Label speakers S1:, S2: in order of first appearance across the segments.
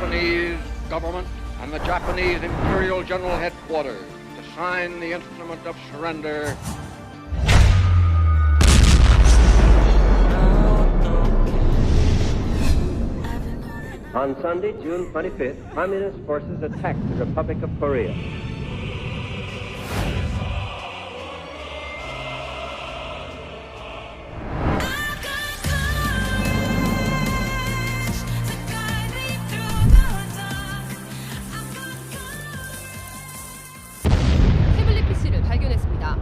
S1: Japanese government and the Japanese Imperial General Headquarters to sign the instrument of surrender.
S2: On Sunday, June 25th, Communist forces attacked the Republic of Korea.
S3: 태블릿 PC를 발견했습니다.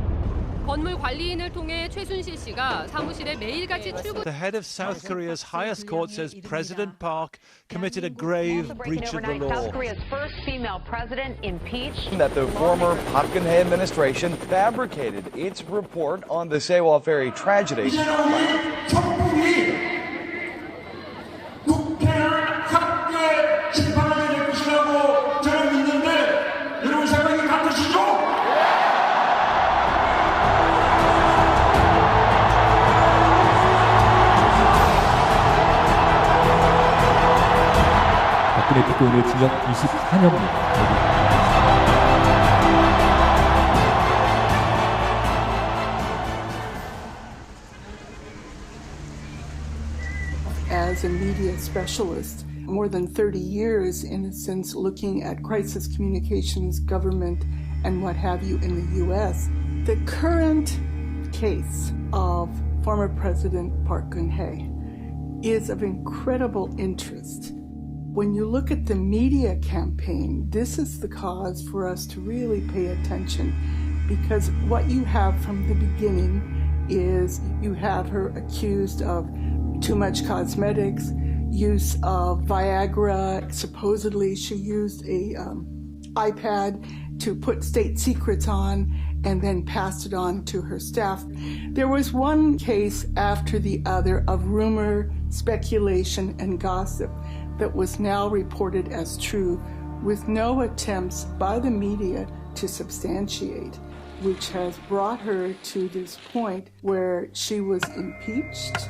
S3: 건물 관리인을 통해 최순실 씨가 사무실에 매일같이 출근.
S4: The head of South Korea's highest court says President Park committed a grave breach of the law.
S5: South Korea's first female president impeached.
S6: That the former Park Geun-hye administration fabricated its report on the Sewol ferry tragedy.
S7: 박근혜 대통령의 징역 24년입니다.
S8: As a media specialist, more than 30 years in a sense looking at crisis communications, government, and what have you in the U.S., the current case of former President Park Geun-hye is of incredible interest. When you look at the media campaign, this is the cause for us to really pay attention, because what you have from the beginning is you have her accused of too much cosmetics, use of Viagra. Supposedly she used a iPad to put state secrets on and then passed it on to her staff. There was one case after the other of rumor, speculation, and gossip that was now reported as true, with no attempts by the media to substantiate, which has brought her to this point where she was impeached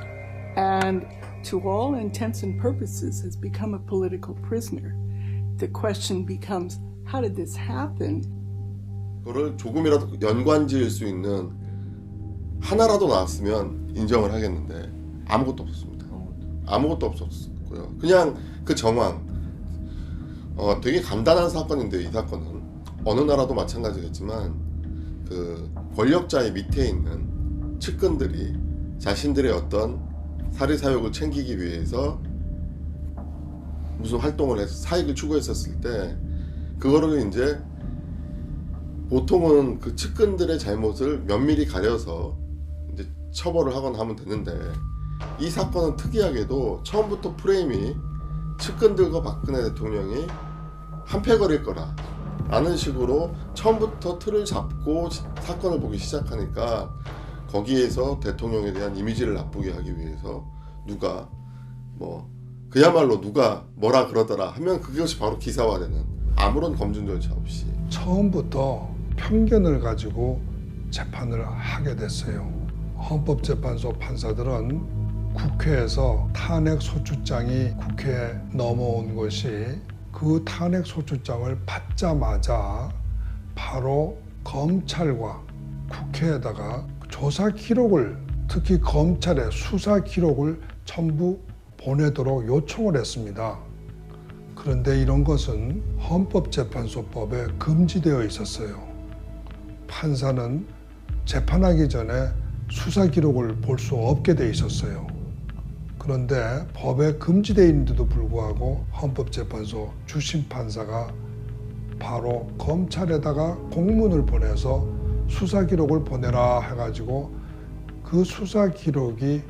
S8: and, to all intents and purposes, has become a political prisoner. The question becomes, how did this happen?
S9: 그거를 조금이라도 연관지을 수 있는 하나라도 나왔으면 인정을 하겠는데 아무것도 없었습니다. 아무것도 없었고요. 그냥 그 정황, 되게 간단한 사건인데, 이 사건은 어느 나라도 마찬가지겠지만 그 권력자의 밑에 있는 측근들이 자신들의 어떤 사리사욕을 챙기기 위해서 무슨 활동을 해서 사익을 추구했었을 때, 그거를 이제 보통은 그 측근들의 잘못을 면밀히 가려서 이제 처벌을 하거나 하면 되는데, 이 사건은 특이하게도 처음부터 프레임이 측근들과 박근혜 대통령이 한패거릴 거라 라는 식으로 처음부터 틀을 잡고 사건을 보기 시작하니까, 거기에서 대통령에 대한 이미지를 나쁘게 하기 위해서 누가 그야말로 누가 뭐라 그러더라 하면 그것이 바로 기사화되는, 아무런 검증 절차 없이
S10: 처음부터 편견을 가지고 재판을 하게 됐어요. 헌법재판소 판사들은 국회에서 탄핵소추장이 국회에 넘어온 것이, 그 탄핵소추장을 받자마자 바로 검찰과 국회에다가 조사 기록을, 특히 검찰의 수사 기록을 전부 보내도록 요청을 했습니다. 그런데 이런 것은 헌법재판소법에 금지되어 있었어요. 판사는 재판하기 전에 수사 기록을 볼 수 없게 돼 있었어요. 그런데 법에 금지되어 있는데도 불구하고 헌법재판소 주심 판사가 바로 검찰에다가 공문을 보내서 수사 기록을 보내라 해가지고, 그 수사 기록이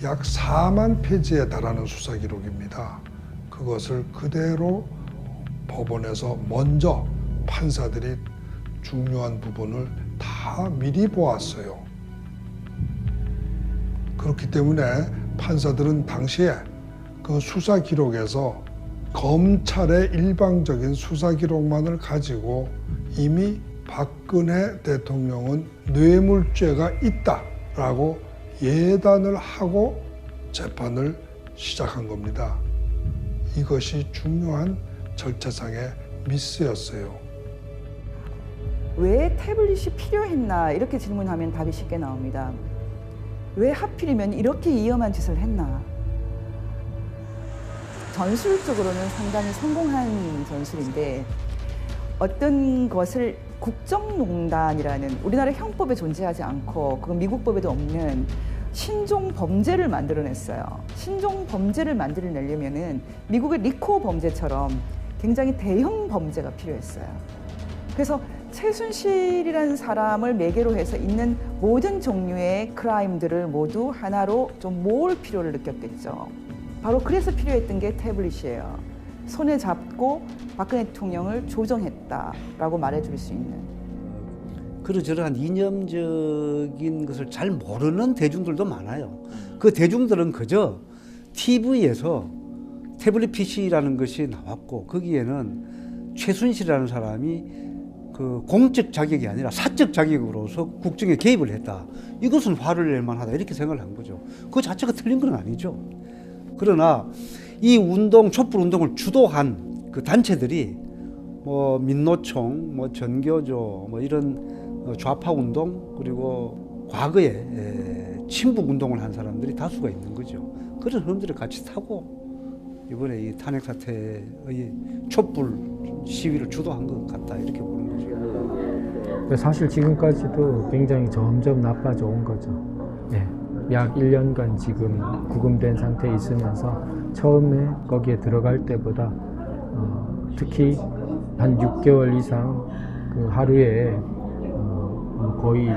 S10: 약 4만 페이지에 달하는 수사 기록입니다. 그것을 그대로 법원에서 먼저 판사들이 중요한 부분을 다 미리 보았어요. 그렇기 때문에 판사들은 당시에 그 수사 기록에서 검찰의 일방적인 수사 기록만을 가지고 이미 박근혜 대통령은 뇌물죄가 있다라고 예단을 하고 재판을 시작한 겁니다. 이것이 중요한 절차상의 미스였어요.
S11: 왜 태블릿이 필요했나 이렇게 질문하면 답이 쉽게 나옵니다. 왜 하필이면 이렇게 위험한 짓을 했나? 전술적으로는 상당히 성공한 전술인데 어떤 것을 국정농단이라는 우리나라 형법에 존재하지 않고 그건 미국 법에도 없는 신종 범죄를 만들어냈어요. 신종 범죄를 만들어내려면은 미국의 리코 범죄처럼 굉장히 대형 범죄가 필요했어요. 그래서 최순실이라는 사람을 매개로 해서 있는 모든 종류의 크라임들을 모두 하나로 좀 모을 필요를 느꼈겠죠. 바로 그래서 필요했던 게 태블릿이에요. 손에 잡고 박근혜 대통령을 조정했다라고 말해줄 수 있는.
S12: 그러저러한 이념적인 것을 잘 모르는 대중들도 많아요. 그 대중들은 그저 TV에서 태블릿 PC라는 것이 나왔고 거기에는 최순실이라는 사람이 그 공적 자격이 아니라 사적 자격으로서 국정에 개입을 했다. 이것은 화를 낼 만하다 이렇게 생각을 한 거죠. 그 자체가 틀린 건 아니죠. 그러나 이 운동, 촛불 운동을 주도한 그 단체들이 뭐 민노총, 뭐 전교조, 뭐 이런 좌파 운동 그리고 과거에 친북 운동을 한 사람들이 다수가 있는 거죠. 그런 사람들이 같이 타고 이번에 이 탄핵 사태의 촛불 시위를 주도한 것 같다 이렇게 보는 거죠.
S13: 사실 지금까지도 굉장히 점점 나빠져 온 거죠. 예. 약 1년간 지금 구금된 상태에 있으면서 처음에 거기에 들어갈 때보다 특히 한 6개월 이상 그 하루에 거의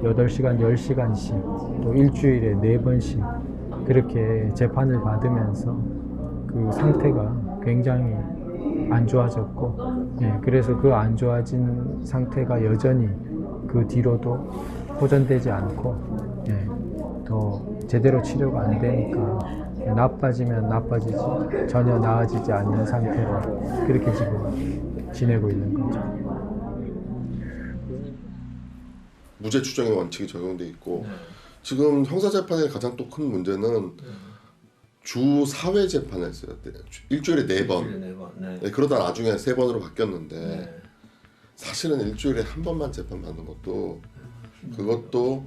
S13: 8시간, 10시간씩 또 일주일에 4번씩 그렇게 재판을 받으면서 그 상태가 굉장히 안 좋아졌고 그래서 그 안 좋아진 상태가 여전히 그 뒤로도 호전되지 않고 더 제대로 치료가 안 되니까 나빠지면 나빠지지 전혀 나아지지 않는 상태로 그렇게 지금 지내고 있는 거죠.
S9: 무죄 추정의 원칙이 적용돼 있고 지금 형사재판의 가장 또 큰 문제는 주 4회 재판을 했어요. 일주일에 4번. 네, 그러다 나중에 3번으로 바뀌었는데 사실은 일주일에 한 번만 재판받는 것도 그것도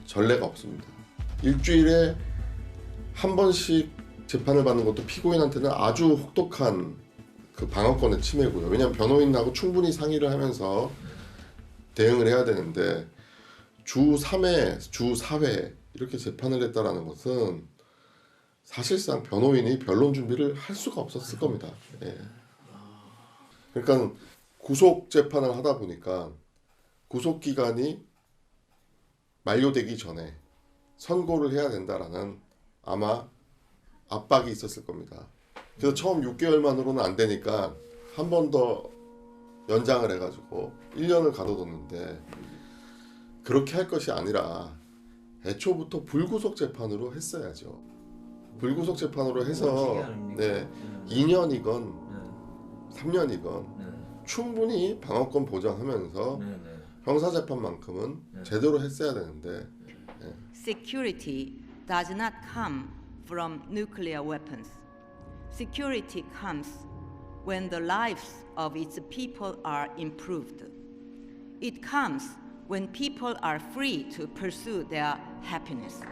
S9: 전례가 없습니다. 일주일에 한 번씩 재판을 받는 것도 피고인한테는 아주 혹독한 그 방어권의 침해고요. 왜냐하면 변호인하고 충분히 상의를 하면서 대응을 해야 되는데 주 3회, 주 4회 이렇게 재판을 했다라는 것은 사실상 변호인이 변론 준비를 할 수가 없었을 겁니다. 예. 그러니까 구속 재판을 하다 보니까 구속 기간이 만료되기 전에 선고를 해야 된다라는 아마 압박이 있었을 겁니다. 그래서 처음 6개월 만으로는 안 되니까 한 번 더 연장을 해가지고 1년을 가둬뒀는데 그렇게 할 것이 아니라 애초부터 불구속 재판으로 했어야죠. 불구속 재판으로 해서 2년이건 3년이건 충분히 방어권 보장하면서 형사재판만큼은 제대로 했어야 되는데.
S14: Security does not come from nuclear weapons. Security comes when the lives of its people are improved. It comes when people are free to pursue their happiness.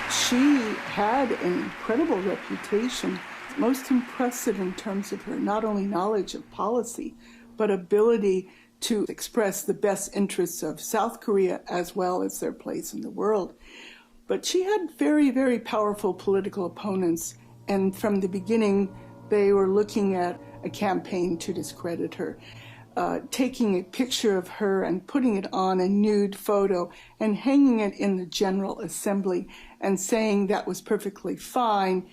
S8: She had an incredible reputation, most impressive in terms of her not only knowledge of policy, but ability to express the best interests of South Korea as well as their place in the world. But she had very, very powerful political opponents, and from the beginning, they were looking at a campaign to discredit her. Taking a picture of her and putting it on a nude photo and hanging it in the General Assembly and saying that was perfectly fine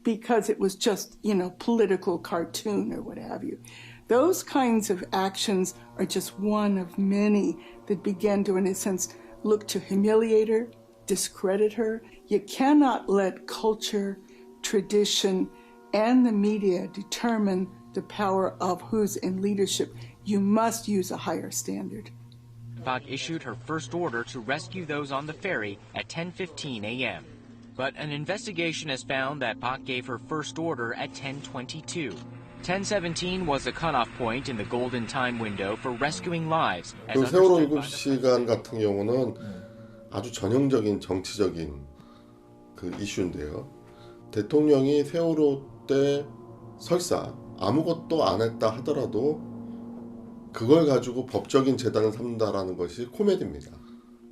S8: because it was just, political cartoon or what have you. Those kinds of actions are just one of many that began to, in a sense, look to humiliate her, discredit her. You cannot let culture, tradition, and the media determine the power of who's in leadership. You must use a higher standard.
S15: Park issued her first order to rescue those on the ferry at 10:15 a.m. But an investigation has found that Park gave her first order at 10:22. 10:17 was the cutoff point in the golden time window for rescuing lives.
S9: 그 세월호 7시간 같은 경우는 아주 전형적인 정치적인 그 이슈인데요. 대통령이 세월호 때 설사 아무것도 안 했다 하더라도 그걸 가지고 법적인 재단을 삼는다라는 것이 코미디입니다.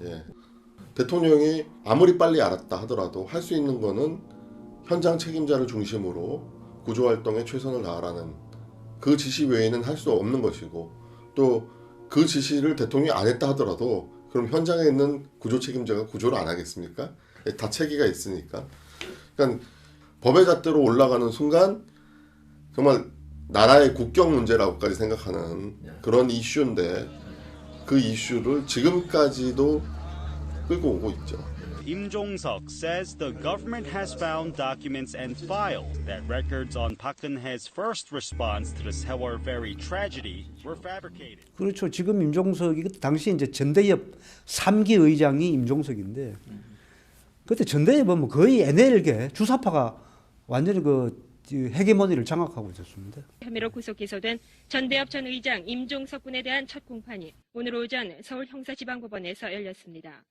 S9: 예. 대통령이 아무리 빨리 알았다 하더라도 할 수 있는 거는 현장 책임자를 중심으로 구조활동에 최선을 다하라는 그 지시 외에는 할 수 없는 것이고, 또 그 지시를 대통령이 안 했다 하더라도 그럼 현장에 있는 구조 책임자가 구조를 안 하겠습니까? 다 체계가 있으니까. 그러니까 법의 잣대로 올라가는 순간 정말 나라의 국경 문제라고까지 생각하는 그런 이슈인데, 그 이슈를 지금까지도 끌고 오고 있죠.
S16: Im Jong-seok says the government has found documents and files that records on Park Geun-hye's first response to the Sewol Ferry tragedy were fabricated.
S12: 그렇죠. 지금 임종석이 당시 이제 전대협 3기 의장이 임종석인데, 그때 전대협은 뭐 거의 NL계 주사파가 완전히 그 헤게모니를 장악하고 있었습니다.
S17: 혐의로 구속 기소된 전대협 전 의장 임종석 군에 대한 첫 공판이 오늘 오전 서울 형사지방법원에서 열렸습니다.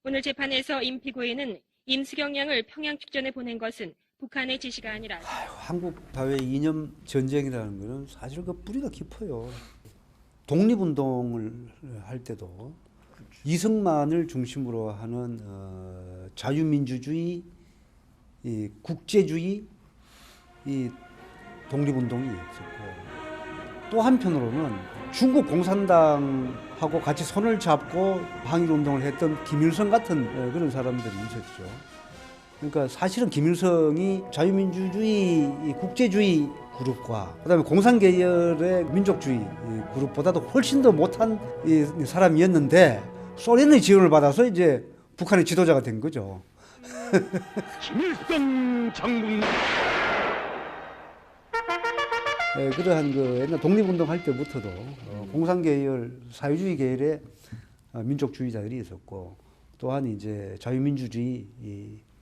S17: 오늘 재판에서 임 피고인은 임수경 양을 평양 축전에 보낸 것은 북한의 지시가 아니라
S12: 한국 사회 이념 전쟁이라는 것은 사실 그 뿌리가 깊어요. 독립운동을 할 때도 이승만을 중심으로 하는 자유민주주의, 이 국제주의 이 독립운동이 있었고, 또 한편으로는 중국 공산당하고 같이 손을 잡고 항일운동을 했던 김일성 같은 그런 사람들이 있었죠. 그러니까 사실은 김일성이 자유민주주의 국제주의 그룹과 그다음에 공산계열의 민족주의 그룹보다도 훨씬 더 못한 사람이었는데, 소련의 지원을 받아서 이제 북한의 지도자가 된 거죠.
S18: 김일성 장군.
S12: 그러한 그 옛날 독립운동 할 때부터도 공산계열, 사회주의 계열의 민족주의자들이 있었고, 또한 이제 자유민주주의,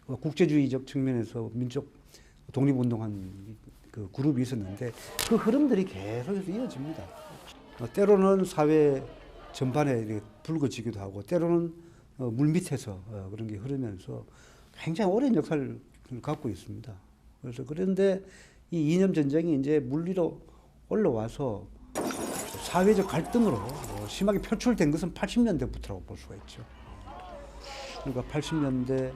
S12: 국제주의적 측면에서 민족 독립운동한 그 그룹이 있었는데, 그 흐름들이 계속해서 이어집니다. 때로는 사회 전반에 불거지기도 하고, 때로는 물 밑에서 그런 게 흐르면서 굉장히 오랜 역사를 갖고 있습니다. 그래서 그런데 이 이념 전쟁이 이제 물 위로 올라와서 사회적 갈등으로 심하게 표출된 것은 80년대부터라고 볼 수가 있죠. 그러니까 80년대,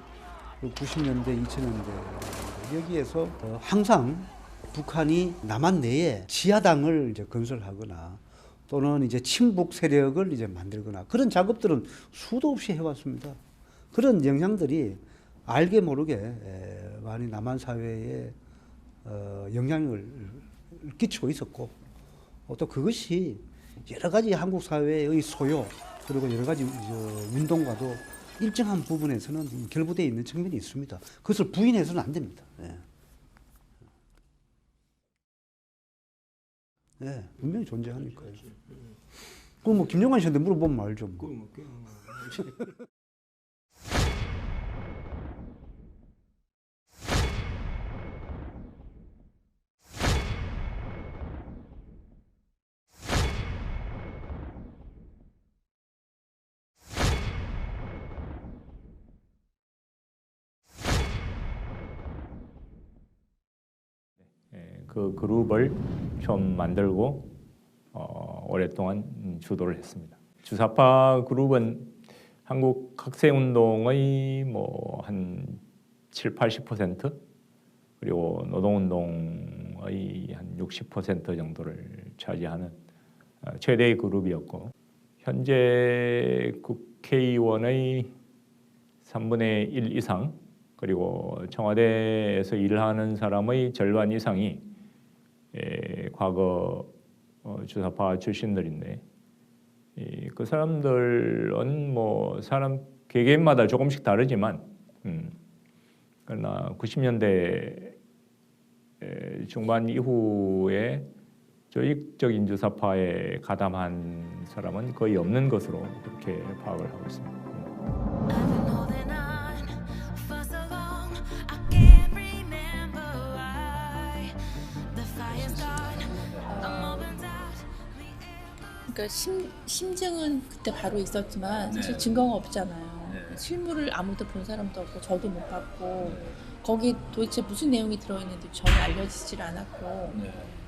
S12: 90년대, 2000년대 여기에서 항상 북한이 남한 내에 지하당을 이제 건설하거나 또는 이제 친북 세력을 이제 만들거나 그런 작업들은 수도 없이 해왔습니다. 그런 영향들이 알게 모르게 많이 남한 사회에 영향을 끼치고 있었고, 또 그것이 여러 가지 한국 사회의 소요 그리고 여러 가지 운동과도 일정한 부분에서는 결부되어 있는 측면이 있습니다. 그것을 부인해서는 안 됩니다. 네, 분명히 존재하니까요. 그럼 뭐 김영환 씨한테 물어보면 알죠. 뭐.
S19: 그 그룹을 좀 만들고 오랫동안 주도를 했습니다. 주사파 그룹은 한국 학생운동의 뭐 한 70-80% 그리고 노동운동의 한 60% 정도를 차지하는 최대의 그룹이었고, 현재 국회의원의 3분의 1 이상 그리고 청와대에서 일하는 사람의 절반 이상이 과거 주사파 출신들인데, 그 사람들은 뭐 사람 개개인마다 조금씩 다르지만, 그러나 90년대 중반 이후에 조직적인 주사파에 가담한 사람은 거의 없는 것으로 그렇게 파악을 하고 있습니다.
S18: 그러니까 심증은 그때 바로 있었지만 사실 증거가 없잖아요. 실물을 아무도 본 사람도 없고 저도 못 봤고 거기에 도대체 무슨 내용이 들어있는지 전혀 알려지질 않았고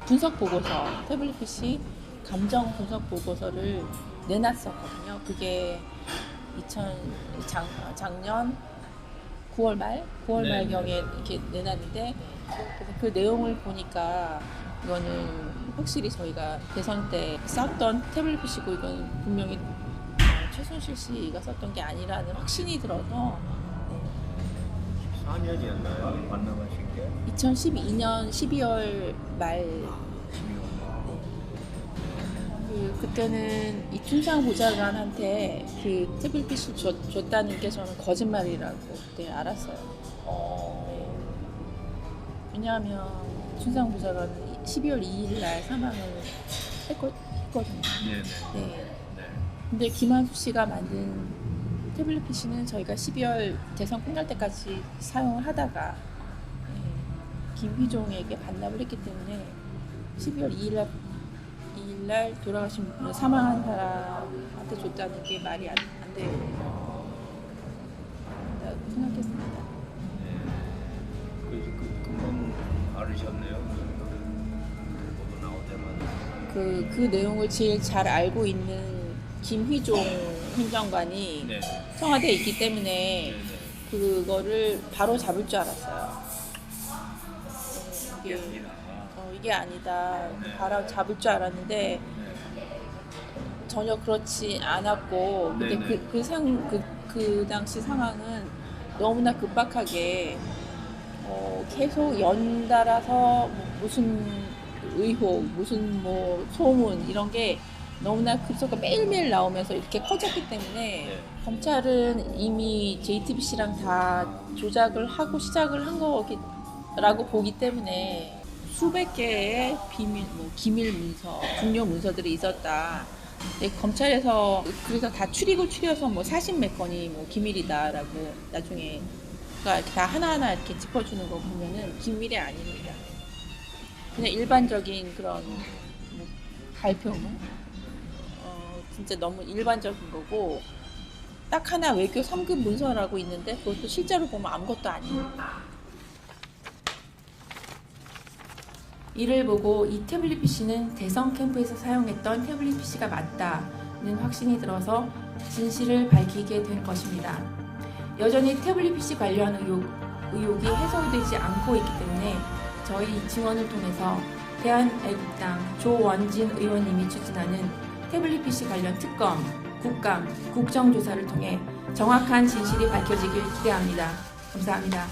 S18: 분석 보고서, 태블릿 PC 감정 분석 보고서를 내놨었거든요. 그게 작년 9월 말경에 이렇게 내놨는데 그래서 그 내용을 보니까 이거는 확실히 저희가 대선 때 썼던 태블릿 PC고 이건 분명히 최순실 씨가 썼던 게 아니라는 확신이 들어서
S20: 14년이었나요? 만나가신 게?
S18: 2012년 12월 말 그때는 이춘상 보좌관한테 그 태블릿 PC 줬다는 게 저는 거짓말이라고 그때 알았어요. 왜냐하면 이춘상 보좌관은 12월 2일 날 사망을 했거든요. 네. 근데 김한수 씨가 만든 태블릿 PC는 저희가 12월 대선 끝날 때까지 사용을 하다가 김휘종에게 반납을 했기 때문에 12월 2일 날 돌아가신 분, 사망한 사람한테 줬다는 게 말이 안 된다고 생각했습니다.
S20: 금방 알으셨네요. 보도 나올 때마다.
S18: 그 내용을 제일 잘 알고 있는 김휘종 행정관이 청와대에 있기 때문에 그거를 바로 잡을 줄 알았어요. 이게 아니다. 바로 잡을 줄 알았는데 전혀 그렇지 않았고 근데 그 당시 상황은 너무나 급박하게 계속 연달아서 무슨 의혹, 무슨 소문 이런 게 너무나 급속하게 매일매일 나오면서 이렇게 커졌기 때문에 검찰은 이미 JTBC랑 다 조작을 하고 시작을 한 거라고 보기 때문에 수백 개의 기밀 문서, 중요 문서들이 있었다. 검찰에서 그래서 다 추려서 40몇 건이 기밀이다라고 나중에 그러니까 다 하나하나 이렇게 짚어주는 거 보면은 기밀이 아닙니다. 그냥 일반적인 그런 발표문, 진짜 너무 일반적인 거고 딱 하나 외교 3급 문서라고 있는데 그것도 실제로 보면 아무것도 아닙니다. 이를 보고 이 태블릿 PC는 대선 캠프에서 사용했던 태블릿 PC가 맞다는 확신이 들어서 진실을 밝히게 된 것입니다. 여전히 태블릿 PC 관련 의혹이 해소되지 않고 있기 때문에 저희 증언을 통해서 대한애국당 조원진 의원님이 추진하는 태블릿 PC 관련 특검, 국감, 국정조사를 통해 정확한 진실이 밝혀지길 기대합니다. 감사합니다.